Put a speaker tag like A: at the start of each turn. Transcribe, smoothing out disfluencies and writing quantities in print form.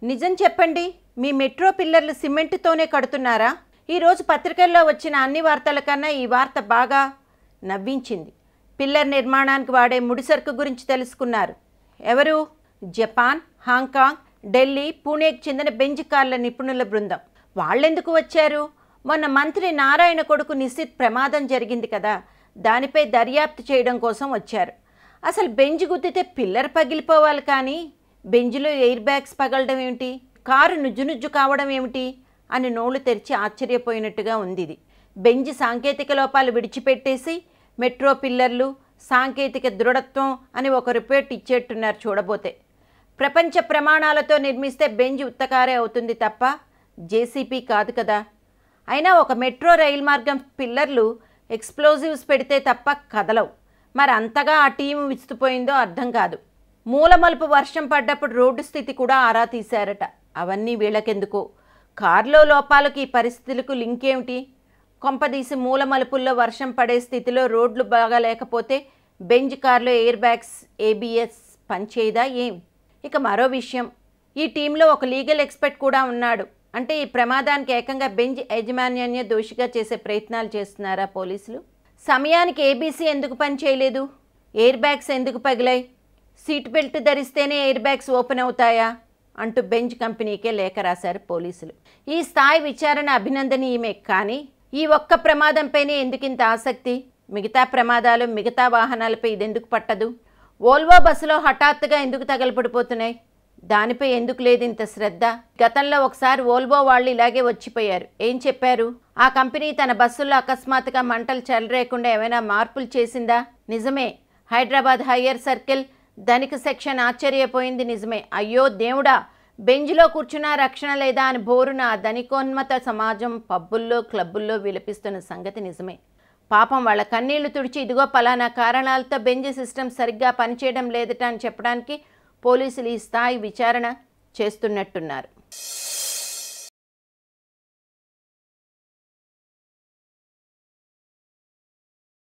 A: నిజం చెప్పండి, మీ మెట్రో పిల్లర్లు సిమెంట్తోనే కడుతున్నారా? ఈరోజు పత్రికల్లో వచ్చిన అన్ని వార్తల కన్నా ఈ వార్త బాగా నవ్వించింది. పిల్లర్ నిర్మాణానికి వాడే ముడిసరుకు గురించి తెలుసుకున్నారు. ఎవరు? జపాన్, హాంకాంగ్, ఢిల్లీ, పూణేకి చెందిన బెంజ్ కార్ల నిపుణుల బృందం. వాళ్ళెందుకు వచ్చారు? మొన్న మంత్రి నారాయణ కొడుకు నిశ్చిత్ ప్రమాదం జరిగింది కదా, దానిపై దర్యాప్తు చేయడం కోసం వచ్చారు. అసలు బెంజ్ గుద్దితే పిల్లర్ పగిలిపోవాలి, కానీ బెంజ్లో ఎయిర్ బ్యాగ్స్ పగలడం ఏమిటి, కారు నుజ్జునుజ్జు కావడం ఏమిటి అని నోళ్లు తెరిచి ఆశ్చర్యపోయినట్టుగా ఉంది. ఇది బెంజ్ సాంకేతిక లోపాలు విడిచిపెట్టేసి మెట్రో పిల్లర్లు సాంకేతిక దృఢత్వం అని ఒక రిపోర్ట్ ఇచ్చేట్టున్నారు. చూడబోతే ప్రపంచ ప్రమాణాలతో నిర్మిస్తే బెంజ్ ఉత్తకారే అవుతుంది తప్ప జేసీపీ కాదు కదా. అయినా ఒక మెట్రో రైలు మార్గం పిల్లర్లు ఎక్స్ప్లోజివ్స్ పెడితే తప్ప కదలవు. మరి అంతగా ఆ టీము విస్తుపోయిందో అర్థం కాదు. మూలమలుపు వర్షం పడ్డప్పుడు రోడ్డు స్థితి కూడా ఆరా తీశారట. అవన్నీ వీళ్ళకెందుకు? కారులో లోపాలకు ఈ పరిస్థితులకు లింక్ ఏమిటి? కొంపదీసి మూలమలుపుల్లో వర్షం పడే స్థితిలో రోడ్లు బాగా లేకపోతే బెంజ్ కార్లో ఎయిర్ బ్యాగ్స్, ఏబిఎస్ పనిచేయదా ఏం? ఇక మరో విషయం, ఈ టీంలో ఒక లీగల్ ఎక్స్పర్ట్ కూడా ఉన్నాడు. అంటే ఈ ప్రమాదానికి ఏకంగా బెంజ్ యాజమాన్యాన్ని దోషిగా చేసే ప్రయత్నాలు చేస్తున్నారా పోలీసులు? సమయానికి ఏబీసీ ఎందుకు పనిచేయలేదు? ఎయిర్ బ్యాగ్స్ ఎందుకు పగిలాయి? సీట్ బెల్ట్ ధరిస్తేనే ఎయిర్ బ్యాగ్స్ ఓపెన్ అవుతాయా అంటూ బెంజ్ కంపెనీకే లేఖ రాశారు పోలీసులు. ఈ స్థాయి విచారణ అభినందనీయమే, కానీ ఈ ఒక్క ప్రమాదంపైనే ఎందుకింత ఆసక్తి? మిగతా ప్రమాదాలు, మిగతా వాహనాలపై ఇదెందుకు పట్టదు? వోల్వో బస్సులో హఠాత్తుగా ఎందుకు తగలపడిపోతున్నాయి? దానిపై ఎందుకు లేదు ఇంత శ్రద్ధ? గతంలో ఒకసారి వోల్వో వాళ్ళు ఇలాగే వచ్చిపోయారు. ఏం చెప్పారు? ఆ కంపెనీ తన బస్సుల్లో అకస్మాత్తుగా మంటలు చెలరేయకుండా ఏమైనా మార్పులు చేసిందా? నిజమే. హైదరాబాద్ హయ్యర్ సర్కిల్ ధనిక సెక్షన్ ఆశ్చర్యపోయింది. నిజమే. అయ్యో దేవుడా, బెంజ్లో కూర్చున్నా రక్షణ లేదా అని బోరున ఆ ధనికోన్మత సమాజం పబ్బుల్లో, క్లబ్బుల్లో విలపిస్తున్న సంగతి నిజమే. పాపం వాళ్ళ కన్నీళ్లు తుడిచి ఇదిగో పలానా కారణాలతో బెంజ్ సిస్టమ్ సరిగ్గా పనిచేయడం లేదట అని చెప్పడానికి పోలీసులు ఈ స్థాయి విచారణ చేస్తున్నట్టున్నారు.